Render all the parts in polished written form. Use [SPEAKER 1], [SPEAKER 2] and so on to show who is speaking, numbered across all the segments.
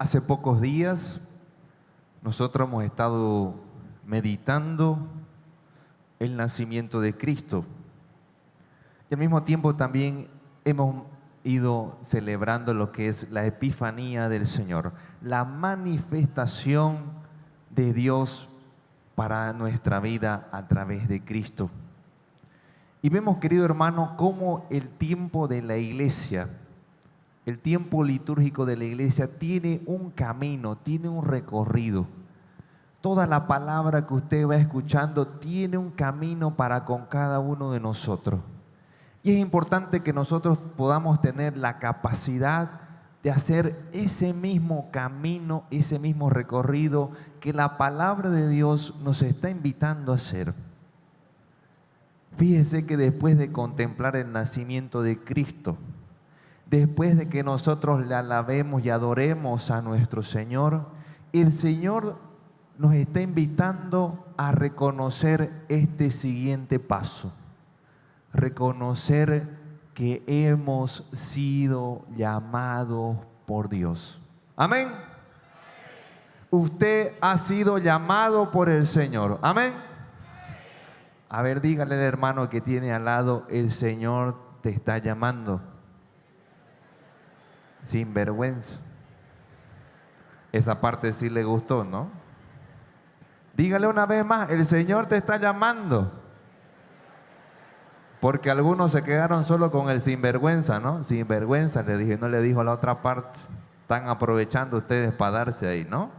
[SPEAKER 1] Hace pocos días nosotros hemos estado meditando el nacimiento de Cristo y al mismo tiempo también hemos ido celebrando lo que es la Epifanía del Señor, la manifestación de Dios para nuestra vida a través de Cristo. Y vemos, querido hermano, cómo el tiempo de la iglesia, el tiempo litúrgico de la iglesia tiene un camino, tiene un recorrido. Toda la palabra que usted va escuchando tiene un camino para con cada uno de nosotros. Y es importante que nosotros podamos tener la capacidad de hacer ese mismo camino, ese mismo recorrido que la palabra de Dios nos está invitando a hacer. Fíjese que después de contemplar el nacimiento de Cristo, después de que nosotros le alabemos y adoremos a nuestro Señor, el Señor nos está invitando a reconocer este siguiente paso. Reconocer que hemos sido llamados por Dios. Amén. Usted ha sido llamado por el Señor. Amén. A ver, dígale al hermano que tiene al lado, el Señor te está llamando. Sin vergüenza. Esa parte sí le gustó, ¿no? Dígale una vez más, el Señor te está llamando. Porque algunos se quedaron solo con el sinvergüenza, ¿no? Sinvergüenza, le dije, no le dijo a la otra parte. Están aprovechando ustedes para darse ahí, ¿no?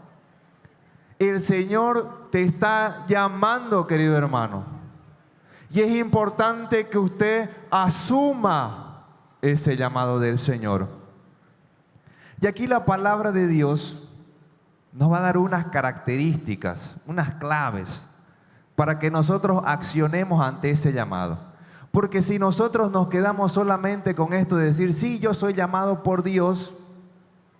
[SPEAKER 1] El Señor te está llamando, querido hermano. Y es importante que usted asuma ese llamado del Señor. Y aquí la palabra de Dios nos va a dar unas características, unas claves, para que nosotros accionemos ante ese llamado. Porque si nosotros nos quedamos solamente con esto de decir, sí, yo soy llamado por Dios,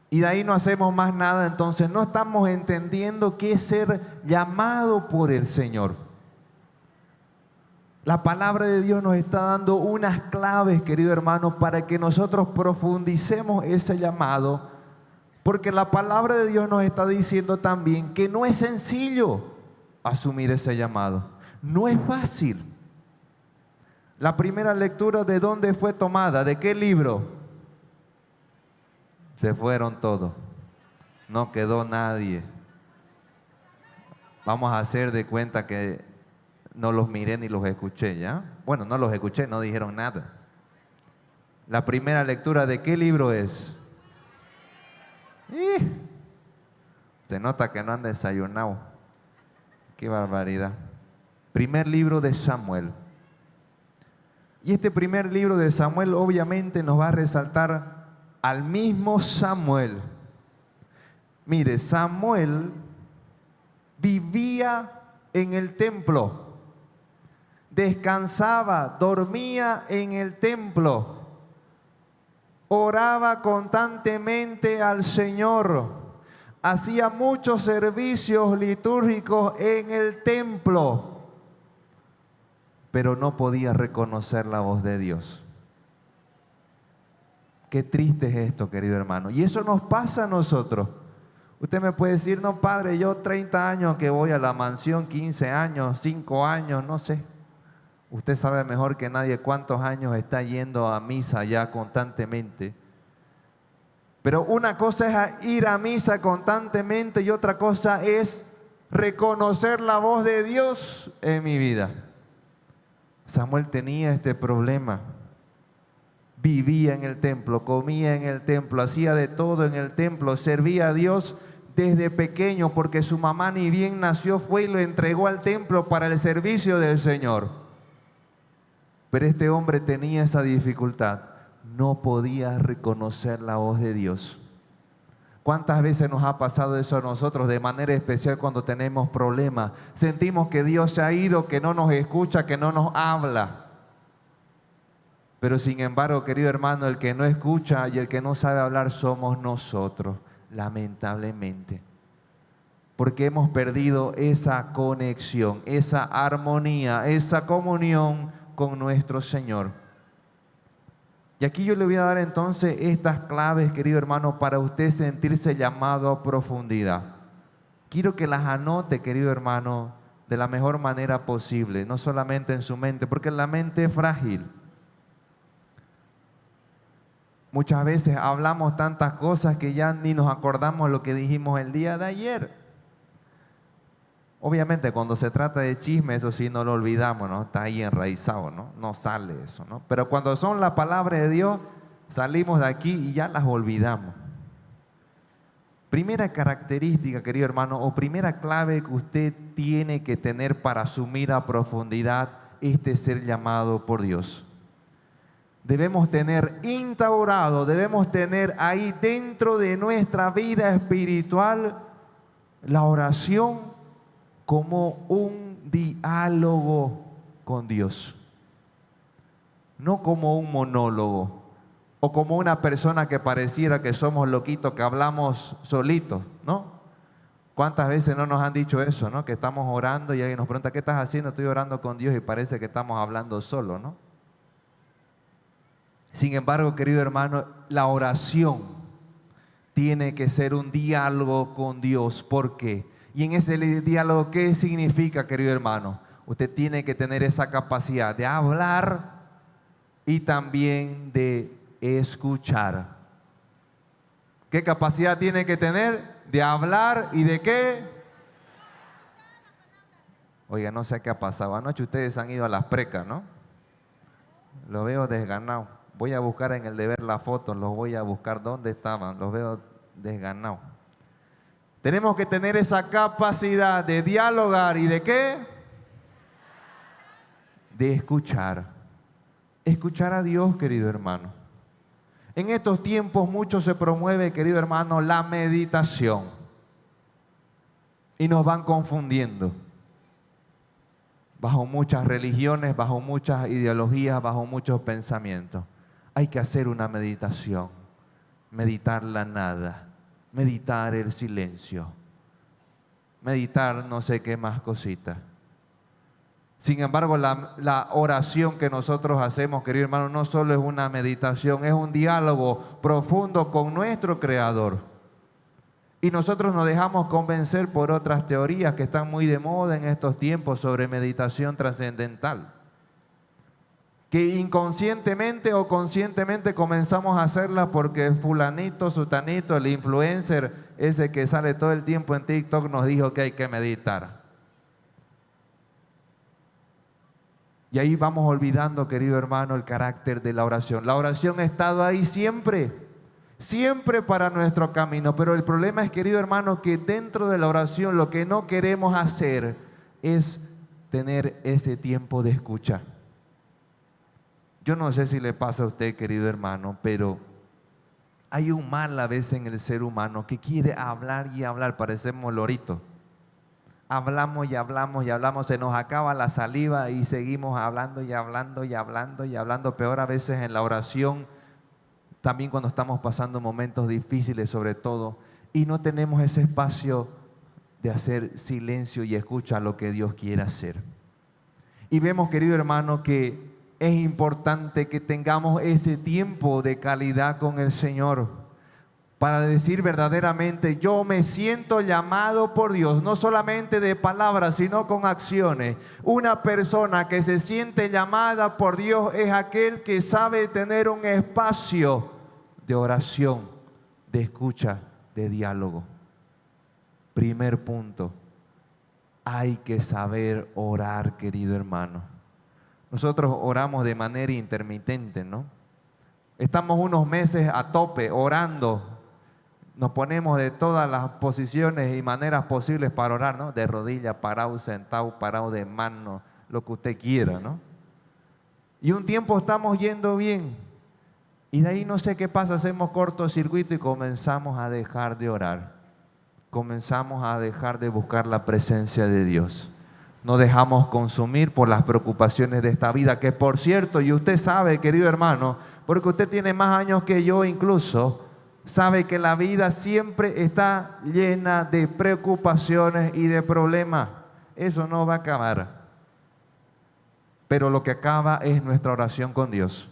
[SPEAKER 1] y de ahí no hacemos más nada, entonces no estamos entendiendo qué es ser llamado por el Señor. La palabra de Dios nos está dando unas claves, querido hermano, para que nosotros profundicemos ese llamado, porque la palabra de Dios nos está diciendo también que no es sencillo asumir ese llamado. No es fácil. La primera lectura, ¿de dónde fue tomada? ¿De qué libro? Se fueron todos. No quedó nadie. Vamos a hacer de cuenta que no los miré ni los escuché, ¿ya? Bueno, no los escuché, no dijeron nada. La primera lectura, ¿de qué libro es? Se nota que no han desayunado. Qué barbaridad. Primer libro de Samuel. Y este primer libro de Samuel obviamente nos va a resaltar al mismo Samuel. Mire, Samuel vivía en el templo, descansaba, dormía en el templo, oraba constantemente al Señor, hacía muchos servicios litúrgicos en el templo, pero no podía reconocer la voz de Dios. Qué triste es esto, querido hermano. Y eso nos pasa a nosotros. Usted me puede decir, no, padre, yo 30 años que voy a la mansión, 15 años, 5 años, no sé. Usted sabe mejor que nadie cuántos años está yendo a misa ya constantemente. Pero una cosa es ir a misa constantemente y otra cosa es reconocer la voz de Dios en mi vida. Samuel tenía este problema. Vivía en el templo, comía en el templo, hacía de todo en el templo, servía a Dios desde pequeño porque su mamá ni bien nació fue y lo entregó al templo para el servicio del Señor. Pero este hombre tenía esa dificultad, no podía reconocer la voz de Dios. ¿Cuántas veces nos ha pasado eso a nosotros de manera especial cuando tenemos problemas? Sentimos que Dios se ha ido, que no nos escucha, que no nos habla. Pero sin embargo, querido hermano, el que no escucha y el que no sabe hablar somos nosotros, lamentablemente. Porque hemos perdido esa conexión, esa armonía, esa comunión con nuestro Señor. Y aquí yo le voy a dar entonces estas claves, querido hermano, para usted sentirse llamado a profundidad. Quiero que las anote, querido hermano, de la mejor manera posible, no solamente en su mente, porque la mente es frágil. Muchas veces hablamos tantas cosas que ya ni nos acordamos lo que dijimos el día de ayer. Obviamente cuando se trata de chisme, eso sí no lo olvidamos, ¿no? Está ahí enraizado, ¿no? No sale eso, ¿no? Pero cuando son la palabra de Dios, salimos de aquí y ya las olvidamos. Primera característica, querido hermano, o primera clave que usted tiene que tener para asumir a profundidad este ser llamado por Dios. Debemos tener instaurado, debemos tener ahí dentro de nuestra vida espiritual la oración como un diálogo con Dios, no como un monólogo o como una persona que pareciera que somos loquitos, que hablamos solitos, ¿no? ¿Cuántas veces no nos han dicho eso, ¿no? Que estamos orando y alguien nos pregunta, ¿qué estás haciendo? Estoy orando con Dios, y parece que estamos hablando solo, ¿no? Sin embargo, querido hermano, la oración tiene que ser un diálogo con Dios. ¿Por qué? Y en ese diálogo, ¿qué significa, querido hermano? Usted tiene que tener esa capacidad de hablar y también de escuchar. ¿Qué capacidad tiene que tener? De hablar y de qué. Oiga, no sé qué ha pasado. Anoche ustedes han ido a las precas, ¿no? Lo veo desganado. Voy a buscar en el de ver las fotos, los voy a buscar dónde estaban. Los veo desganados. Tenemos que tener esa capacidad de dialogar y de qué? De escuchar. Escuchar a Dios, querido hermano. En estos tiempos mucho se promueve, querido hermano, la meditación. Y nos van confundiendo. Bajo muchas religiones, bajo muchas ideologías, bajo muchos pensamientos. Hay que hacer una meditación. Meditar la nada. Meditar el silencio. Meditar no sé qué más cositas. Sin embargo, la oración que nosotros hacemos, querido hermano, no solo es una meditación, es un diálogo profundo con nuestro Creador. Y nosotros nos dejamos convencer por otras teorías que están muy de moda en estos tiempos sobre meditación trascendental. Que inconscientemente o conscientemente comenzamos a hacerla porque fulanito, sutanito, el influencer, ese que sale todo el tiempo en TikTok, nos dijo que hay que meditar. Y ahí vamos olvidando, querido hermano, el carácter de la oración. La oración ha estado ahí siempre, siempre para nuestro camino. Pero el problema es, querido hermano, que dentro de la oración lo que no queremos hacer es tener ese tiempo de escucha. Yo no sé si le pasa a usted, querido hermano, pero hay un mal a veces en el ser humano que quiere hablar y hablar, parecemos loritos. Hablamos y hablamos y hablamos, se nos acaba la saliva y seguimos hablando y hablando y hablando y hablando. Peor a veces en la oración, también cuando estamos pasando momentos difíciles sobre todo, y no tenemos ese espacio de hacer silencio y escucha lo que Dios quiere hacer. Y vemos, querido hermano, que es importante que tengamos ese tiempo de calidad con el Señor. Para decir verdaderamente, yo me siento llamado por Dios, no solamente de palabras, sino con acciones. Una persona que se siente llamada por Dios es aquel que sabe tener un espacio de oración, de escucha, de diálogo. Primer punto, hay que saber orar, querido hermano. Nosotros oramos de manera intermitente, ¿no? Estamos unos meses a tope orando. Nos ponemos de todas las posiciones y maneras posibles para orar, ¿no? De rodillas, parado, sentado, parado de mano, lo que usted quiera, ¿no? Y un tiempo estamos yendo bien. Y de ahí no sé qué pasa, hacemos cortocircuito y comenzamos a dejar de orar. Comenzamos a dejar de buscar la presencia de Dios. Nos dejamos consumir por las preocupaciones de esta vida, que por cierto, y usted sabe, querido hermano, porque usted tiene más años que yo incluso, sabe que la vida siempre está llena de preocupaciones y de problemas. Eso no va a acabar. Pero lo que acaba es nuestra oración con Dios.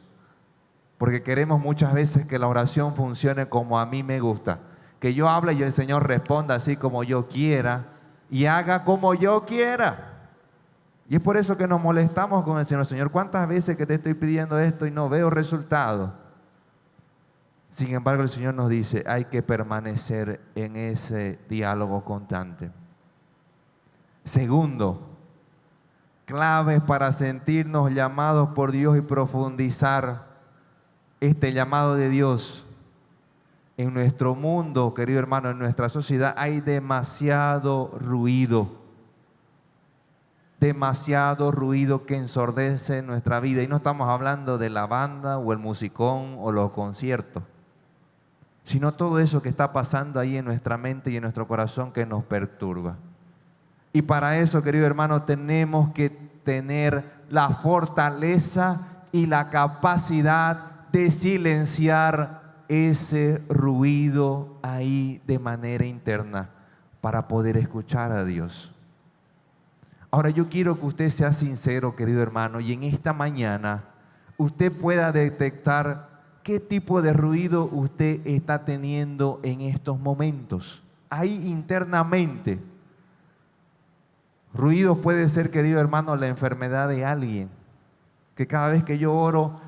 [SPEAKER 1] Porque queremos muchas veces que la oración funcione como a mí me gusta. Que yo hable y el Señor responda así como yo quiera y haga como yo quiera. Y es por eso que nos molestamos con el Señor. Señor, ¿cuántas veces que te estoy pidiendo esto y no veo resultado? Sin embargo, el Señor nos dice, hay que permanecer en ese diálogo constante. Segundo, claves para sentirnos llamados por Dios y profundizar este llamado de Dios. En nuestro mundo, querido hermano, en nuestra sociedad hay demasiado ruido. Demasiado ruido que ensordece nuestra vida. Y no estamos hablando de la banda o el musicón o los conciertos, sino todo eso que está pasando ahí en nuestra mente y en nuestro corazón que nos perturba. Y para eso, querido hermano, tenemos que tener la fortaleza y la capacidad de silenciar ese ruido ahí de manera interna para poder escuchar a Dios. Ahora yo quiero que usted sea sincero, querido hermano, y en esta mañana usted pueda detectar qué tipo de ruido usted está teniendo en estos momentos, ahí internamente. Ruido puede ser, querido hermano, la enfermedad de alguien, que cada vez que yo oro,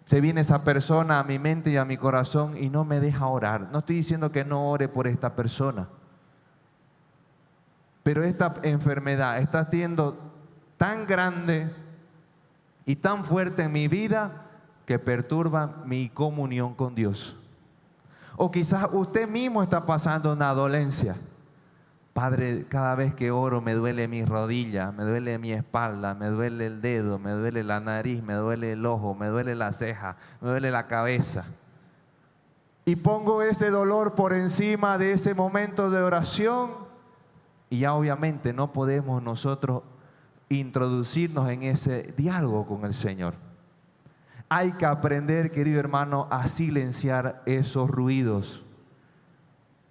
[SPEAKER 1] se viene esa persona a mi mente y a mi corazón y no me deja orar. No estoy diciendo que no ore por esta persona, pero esta enfermedad está siendo tan grande y tan fuerte en mi vida que perturba mi comunión con Dios. O quizás usted mismo está pasando una dolencia. Padre, cada vez que oro me duele mi rodilla, me duele mi espalda, me duele el dedo, me duele la nariz, me duele el ojo, me duele la ceja, me duele la cabeza. Y pongo ese dolor por encima de ese momento de oración y ya obviamente no podemos nosotros introducirnos en ese diálogo con el Señor. Hay que aprender, querido hermano, a silenciar esos ruidos.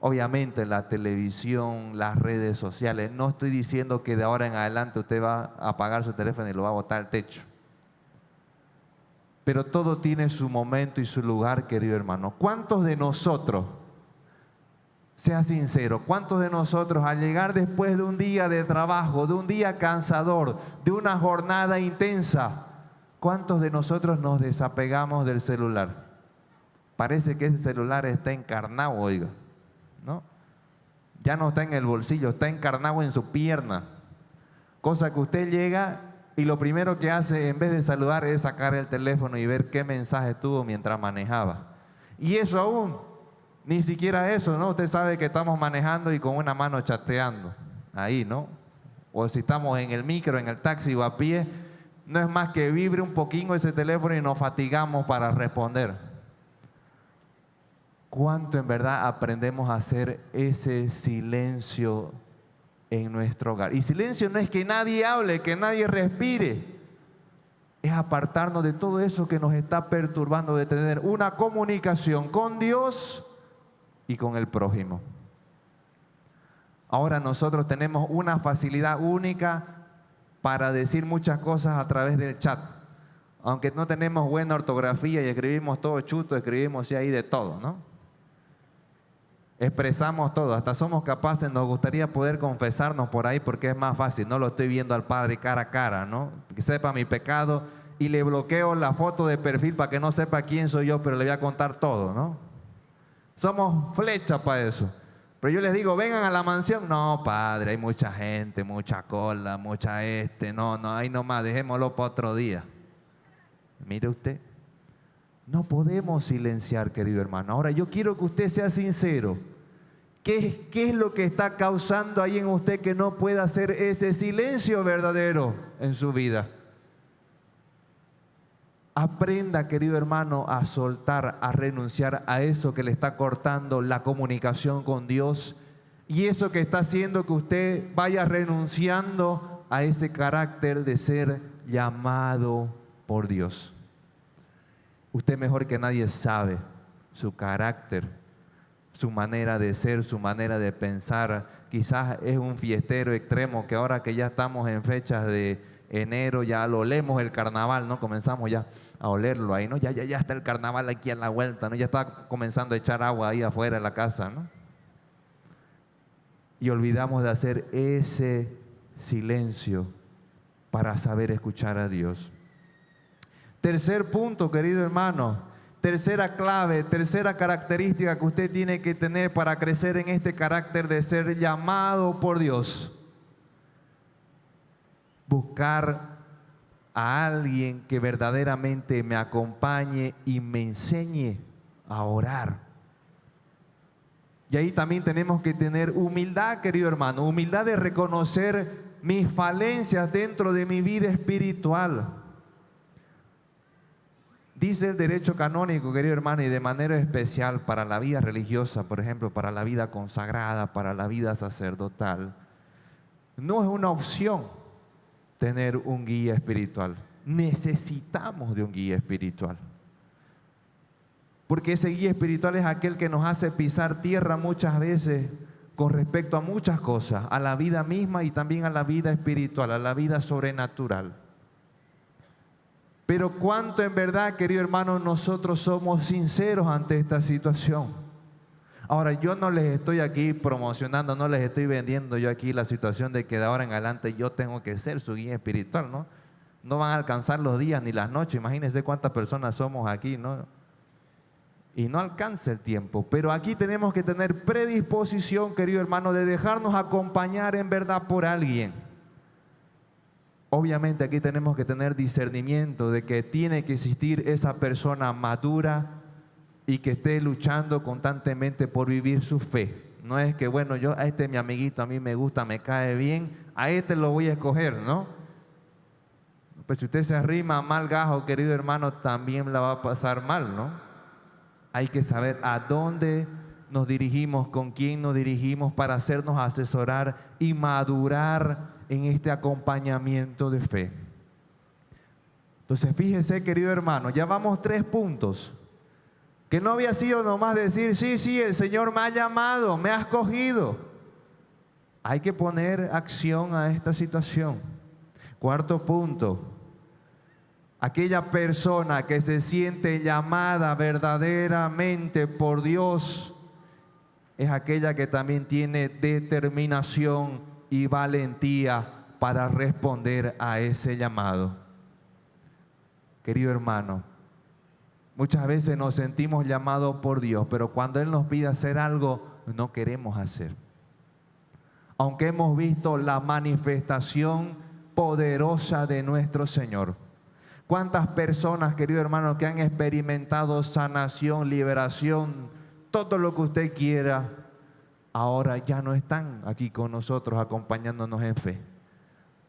[SPEAKER 1] Obviamente la televisión, las redes sociales. No estoy diciendo que de ahora en adelante usted va a apagar su teléfono y lo va a botar al techo. Pero todo tiene su momento y su lugar, querido hermano. ¿Cuántos de nosotros, sea sincero, cuántos de nosotros al llegar después de un día de trabajo, de un día cansador, de una jornada intensa, cuántos de nosotros nos desapegamos del celular? Parece que ese celular está encarnado, oiga, ¿no? Ya no está en el bolsillo, está encarnado en su pierna. Cosa que usted llega y lo primero que hace en vez de saludar es sacar el teléfono y ver qué mensaje tuvo mientras manejaba. Y eso aún, ni siquiera eso, ¿no? Usted sabe que estamos manejando y con una mano chateando, ahí, ¿no? O si estamos en el micro, en el taxi o a pie, no es más que vibre un poquito ese teléfono y nos fatigamos para responder. ¿Cuánto en verdad aprendemos a hacer ese silencio en nuestro hogar? Y silencio no es que nadie hable, que nadie respire. Es apartarnos de todo eso que nos está perturbando, de tener una comunicación con Dios y con el prójimo. Ahora nosotros tenemos una facilidad única para decir muchas cosas a través del chat. Aunque no tenemos buena ortografía y escribimos todo chuto, escribimos ahí de todo, ¿no? Expresamos todo, hasta somos capaces, nos gustaría poder confesarnos por ahí porque es más fácil, no lo estoy viendo al Padre cara a cara, ¿no? Que sepa mi pecado y le bloqueo la foto de perfil para que no sepa quién soy yo, pero le voy a contar todo, ¿no? Somos flechas para eso. Pero yo les digo, vengan a la mansión. No, Padre, hay mucha gente, mucha cola, mucha no, ahí nomás, dejémoslo para otro día. Mire usted, no podemos silenciar, querido hermano. Ahora yo quiero que usted sea sincero. ¿Qué es lo que está causando ahí en usted que no pueda hacer ese silencio verdadero en su vida? Aprenda, querido hermano, a soltar, a renunciar a eso que le está cortando la comunicación con Dios y eso que está haciendo que usted vaya renunciando a ese carácter de ser llamado por Dios. Usted mejor que nadie sabe su carácter, su manera de ser, su manera de pensar. Quizás es un fiestero extremo que ahora que ya estamos en fechas de enero ya lo olemos el carnaval, ¿no? Comenzamos ya a olerlo ahí, ¿no? Ya está el carnaval aquí a la vuelta, ¿no? Ya está comenzando a echar agua ahí afuera de la casa, ¿no? Y olvidamos de hacer ese silencio para saber escuchar a Dios. Tercer punto, querido hermano, tercera clave, tercera característica que usted tiene que tener para crecer en este carácter de ser llamado por Dios. Buscar a alguien que verdaderamente me acompañe y me enseñe a orar. Y ahí también tenemos que tener humildad, querido hermano, humildad de reconocer mis falencias dentro de mi vida espiritual. Dice el derecho canónico, querido hermano, y de manera especial para la vida religiosa, por ejemplo, para la vida consagrada, para la vida sacerdotal, no es una opción tener un guía espiritual. Necesitamos de un guía espiritual. Porque ese guía espiritual es aquel que nos hace pisar tierra muchas veces con respecto a muchas cosas, a la vida misma y también a la vida espiritual, a la vida sobrenatural. Pero cuánto en verdad, querido hermano, nosotros somos sinceros ante esta situación. Ahora, yo no les estoy aquí promocionando, no les estoy vendiendo yo aquí la situación de que de ahora en adelante yo tengo que ser su guía espiritual, ¿no? No van a alcanzar los días ni las noches, imagínense cuántas personas somos aquí, ¿no? Y no alcanza el tiempo, pero aquí tenemos que tener predisposición, querido hermano, de dejarnos acompañar en verdad por alguien. Obviamente aquí tenemos que tener discernimiento de que tiene que existir esa persona madura y que esté luchando constantemente por vivir su fe. No es que, bueno, yo a este mi amiguito a mí me gusta, me cae bien, a este lo voy a escoger, ¿no? Pues si usted se arrima a mal gajo, querido hermano, también la va a pasar mal, ¿no? Hay que saber a dónde nos dirigimos, con quién nos dirigimos para hacernos asesorar y madurar en este acompañamiento de fe. Entonces fíjese, querido hermano, ya vamos 3 puntos. Que no había sido nomás decir, sí, el Señor me ha llamado, me ha escogido. Hay que poner acción a esta situación. 4º punto. Aquella persona que se siente llamada verdaderamente por Dios es aquella que también tiene determinación y valentía para responder a ese llamado. Querido hermano, muchas veces nos sentimos llamados por Dios, pero cuando Él nos pide hacer algo, no queremos hacer. Aunque hemos visto la manifestación poderosa de nuestro Señor. ¿Cuántas personas, querido hermano, que han experimentado sanación, liberación, todo lo que usted quiera, ahora ya no están aquí con nosotros acompañándonos en fe?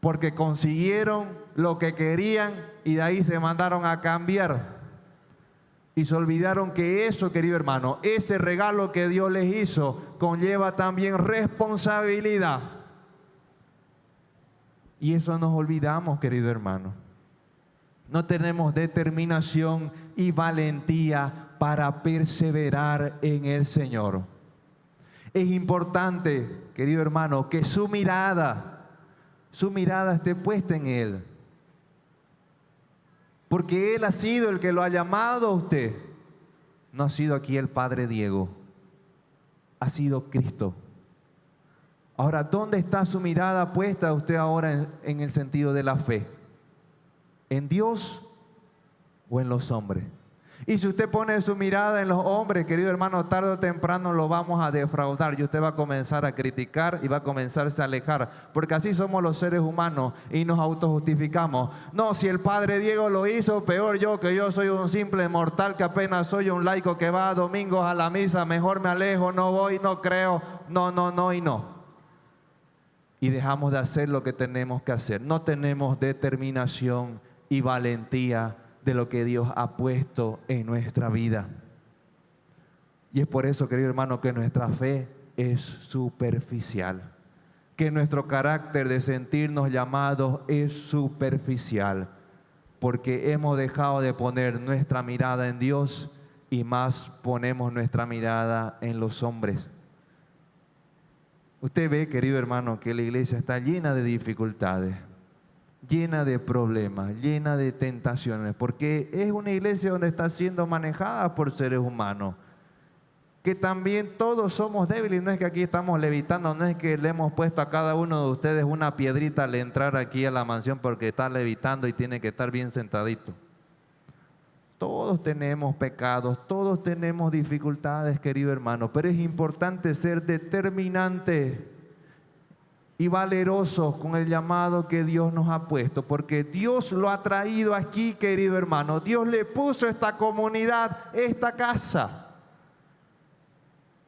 [SPEAKER 1] Porque consiguieron lo que querían y de ahí se mandaron a cambiar. Y se olvidaron que eso, querido hermano, ese regalo que Dios les hizo, conlleva también responsabilidad. Y eso nos olvidamos, querido hermano. No tenemos determinación y valentía para perseverar en el Señor. Es importante, querido hermano, que su mirada esté puesta en Él. Porque Él ha sido el que lo ha llamado a usted. No ha sido aquí el Padre Diego. Ha sido Cristo. Ahora, ¿dónde está su mirada puesta usted ahora en el sentido de la fe? ¿En Dios o en los hombres? Y si usted pone su mirada en los hombres, querido hermano, tarde o temprano lo vamos a defraudar y usted va a comenzar a criticar y va a comenzarse a alejar, porque así somos los seres humanos y nos autojustificamos. No, si el Padre Diego lo hizo, peor yo, que yo soy un simple mortal, que apenas soy un laico que va domingos a la misa, mejor me alejo, no voy, no creo, no y no. Y dejamos de hacer lo que tenemos que hacer. No tenemos determinación y valentía de lo que Dios ha puesto en nuestra vida. Y es por eso, querido hermano, que nuestra fe es superficial, que nuestro carácter de sentirnos llamados es superficial, porque hemos dejado de poner nuestra mirada en Dios y más ponemos nuestra mirada en los hombres. Usted ve, querido hermano, que la iglesia está llena de dificultades. llena de problemas, llena de tentaciones, porque es una iglesia donde está siendo manejada por seres humanos, que también todos somos débiles. No es que aquí estamos levitando, no es que le hemos puesto a cada uno de ustedes una piedrita al entrar aquí a la mansión porque está levitando y tiene que estar bien sentadito. Todos tenemos pecados, todos tenemos dificultades, querido hermano, pero es importante ser determinante y valerosos con el llamado que Dios nos ha puesto, porque Dios lo ha traído aquí, querido hermano. Dios le puso esta comunidad, esta casa.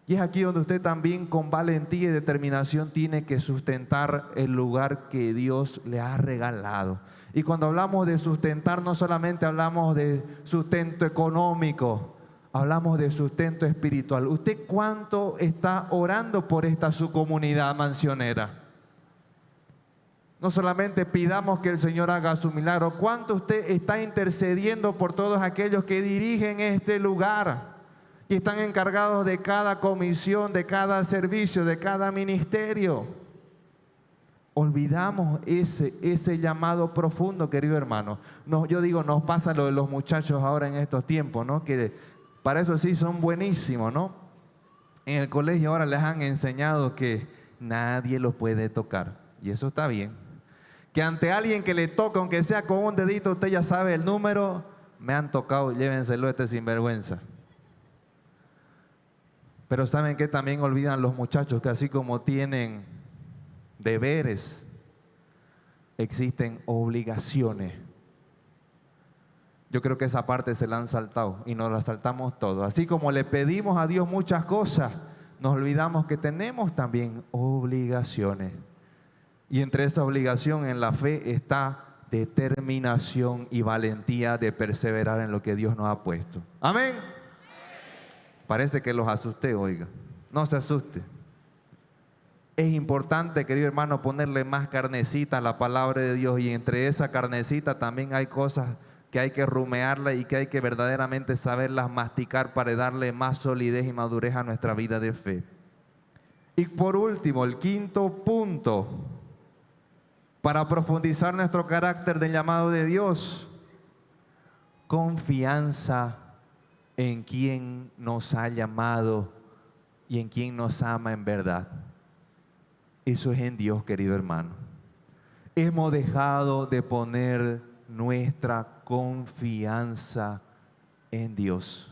[SPEAKER 1] Y es aquí donde usted también con valentía y determinación tiene que sustentar el lugar que Dios le ha regalado. Y cuando hablamos de sustentar, no solamente hablamos de sustento económico, hablamos de sustento espiritual. ¿Usted cuánto está orando por esta su comunidad mansionera? No solamente pidamos que el Señor haga su milagro. ¿Cuánto usted está intercediendo por todos aquellos que dirigen este lugar y están encargados de cada comisión, de cada servicio, de cada ministerio? Olvidamos ese llamado profundo, querido hermano. Yo digo, nos pasa lo de los muchachos ahora en estos tiempos, ¿no? Que para eso sí son buenísimos, ¿no? En el colegio ahora les han enseñado que nadie los puede tocar. Y eso está bien. Que ante alguien que le toca, aunque sea con un dedito, usted ya sabe el número. Me han tocado, llévenselo este sinvergüenza. Pero ¿saben qué? También olvidan los muchachos que así como tienen deberes, existen obligaciones. Yo creo que esa parte se la han saltado y nos la saltamos todos. Así como le pedimos a Dios muchas cosas, nos olvidamos que tenemos también obligaciones. Y entre esa obligación en la fe está determinación y valentía de perseverar en lo que Dios nos ha puesto. Amén. Parece que los asusté, oiga. No se asuste. Es importante, querido hermano, ponerle más carnecita a la palabra de Dios, y entre esa carnecita también hay cosas que hay que rumearla y que hay que verdaderamente saberlas masticar para darle más solidez y madurez a nuestra vida de fe. Y por último, el quinto punto para profundizar nuestro carácter del llamado de Dios: confianza en quien nos ha llamado y en quien nos ama en verdad. Eso es en Dios, querido hermano. Hemos dejado de poner nuestra confianza en Dios.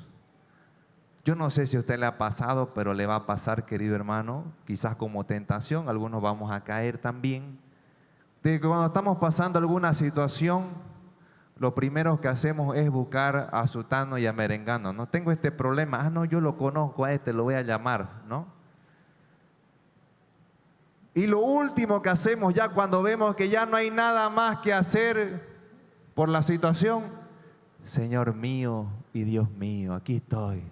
[SPEAKER 1] Yo no sé si a usted le ha pasado, pero le va a pasar, querido hermano, quizás como tentación, algunos vamos a caer también, de que cuando estamos pasando alguna situación, lo primero que hacemos es buscar a sutano y a merengano. No tengo este problema, no, yo lo conozco a este, lo voy a llamar, ¿no? Y lo último que hacemos ya cuando vemos que ya no hay nada más que hacer por la situación: Señor mío y Dios mío, aquí estoy.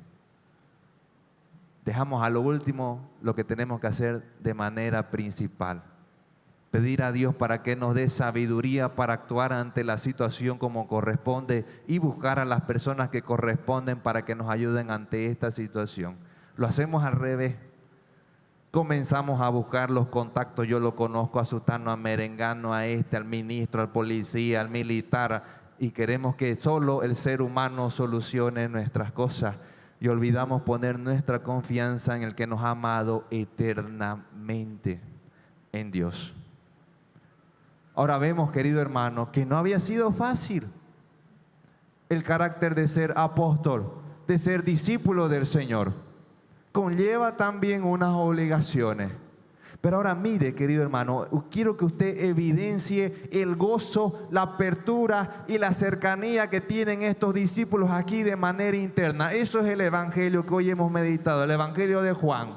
[SPEAKER 1] Dejamos a lo último lo que tenemos que hacer de manera principal. Pedir a Dios para que nos dé sabiduría para actuar ante la situación como corresponde y buscar a las personas que corresponden para que nos ayuden ante esta situación. Lo hacemos al revés. Comenzamos a buscar los contactos. Yo lo conozco a sutano, a merengano, a este, al ministro, al policía, al militar, y queremos que solo el ser humano solucione nuestras cosas. Y olvidamos poner nuestra confianza en el que nos ha amado eternamente, en Dios. Ahora vemos, querido hermano, que no había sido fácil el carácter de ser apóstol, de ser discípulo del Señor. Conlleva también unas obligaciones. Pero ahora mire, querido hermano, quiero que usted evidencie el gozo, la apertura y la cercanía que tienen estos discípulos aquí de manera interna. Eso es el evangelio que hoy hemos meditado, el evangelio de Juan.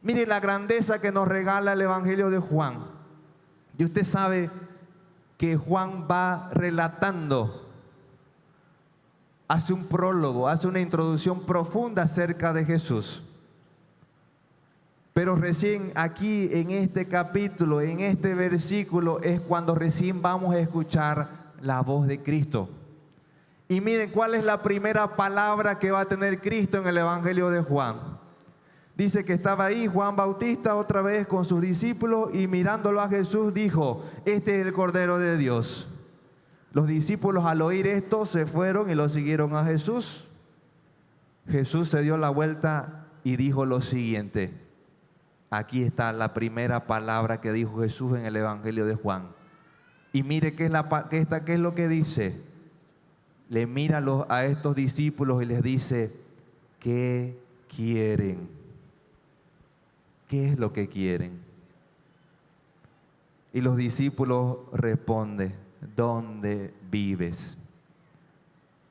[SPEAKER 1] Mire la grandeza que nos regala el evangelio de Juan. Y usted sabe que Juan va relatando, hace un prólogo, hace una introducción profunda acerca de Jesús. Pero recién aquí en este capítulo, en este versículo, es cuando recién vamos a escuchar la voz de Cristo. Y miren cuál es la primera palabra que va a tener Cristo en el evangelio de Juan. Dice que estaba ahí Juan Bautista otra vez con sus discípulos y mirándolo a Jesús dijo: este es el Cordero de Dios. Los discípulos al oír esto se fueron y lo siguieron a Jesús. Jesús se dio la vuelta y dijo lo siguiente. Aquí está la primera palabra que dijo Jesús en el Evangelio de Juan. Y mire qué es lo que dice. Le mira a estos discípulos y les dice: ¿qué quieren? ¿Qué es lo que quieren? Y los discípulos responden: ¿dónde vives?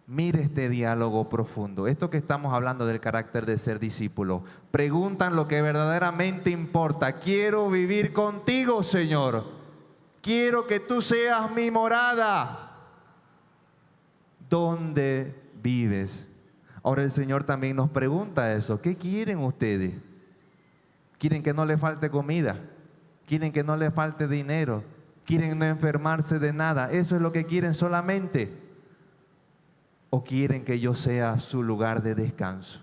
[SPEAKER 1] Mire este diálogo profundo. Esto que estamos hablando del carácter de ser discípulo. Preguntan lo que verdaderamente importa. Quiero vivir contigo, Señor. Quiero que tú seas mi morada. ¿Dónde vives? Ahora el Señor también nos pregunta eso. ¿Qué quieren ustedes? ¿Quieren que no le falte comida? ¿Quieren que no le falte dinero? ¿Quieren no enfermarse de nada? ¿Eso es lo que quieren solamente? ¿O quieren que yo sea su lugar de descanso?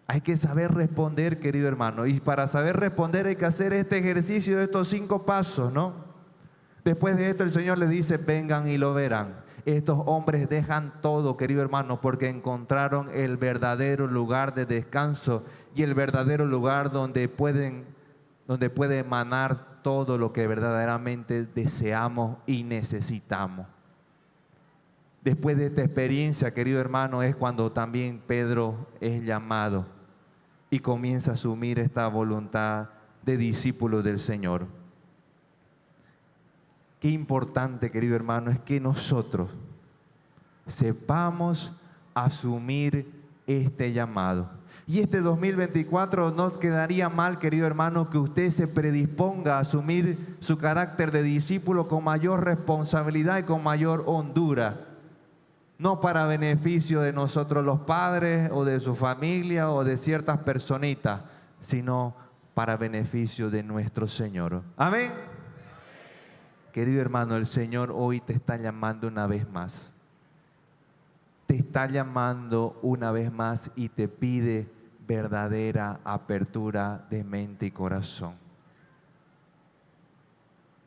[SPEAKER 1] Hay que saber responder, querido hermano. Y para saber responder hay que hacer este ejercicio de estos 5 pasos, ¿no? Después de esto el Señor les dice: vengan y lo verán. Estos hombres dejan todo, querido hermano, porque encontraron el verdadero lugar de descanso y el verdadero lugar donde puede emanar todo lo que verdaderamente deseamos y necesitamos. Después de esta experiencia, querido hermano, es cuando también Pedro es llamado y comienza a asumir esta voluntad de discípulo del Señor. Qué importante, querido hermano, es que nosotros sepamos asumir este llamado. Y este 2024 no quedaría mal, querido hermano, que usted se predisponga a asumir su carácter de discípulo con mayor responsabilidad y con mayor hondura. No para beneficio de nosotros los padres o de su familia o de ciertas personitas, sino para beneficio de nuestro Señor. Amén. Querido hermano, el Señor hoy te está llamando una vez más. Te está llamando una vez más y te pide verdadera apertura de mente y corazón.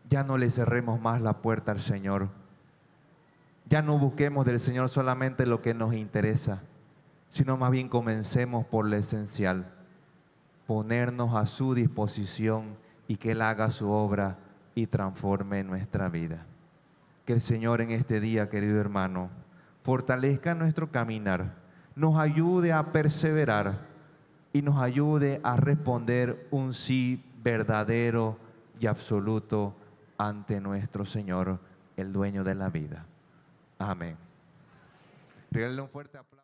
[SPEAKER 1] Ya no le cerremos más la puerta al Señor. Ya no busquemos del Señor solamente lo que nos interesa, sino más bien comencemos por lo esencial. Ponernos a su disposición y que Él haga su obra y transforme nuestra vida. Que el Señor en este día, querido hermano, fortalezca nuestro caminar, nos ayude a perseverar y nos ayude a responder un sí verdadero y absoluto ante nuestro Señor, el dueño de la vida. Amén. Regálale un fuerte aplauso.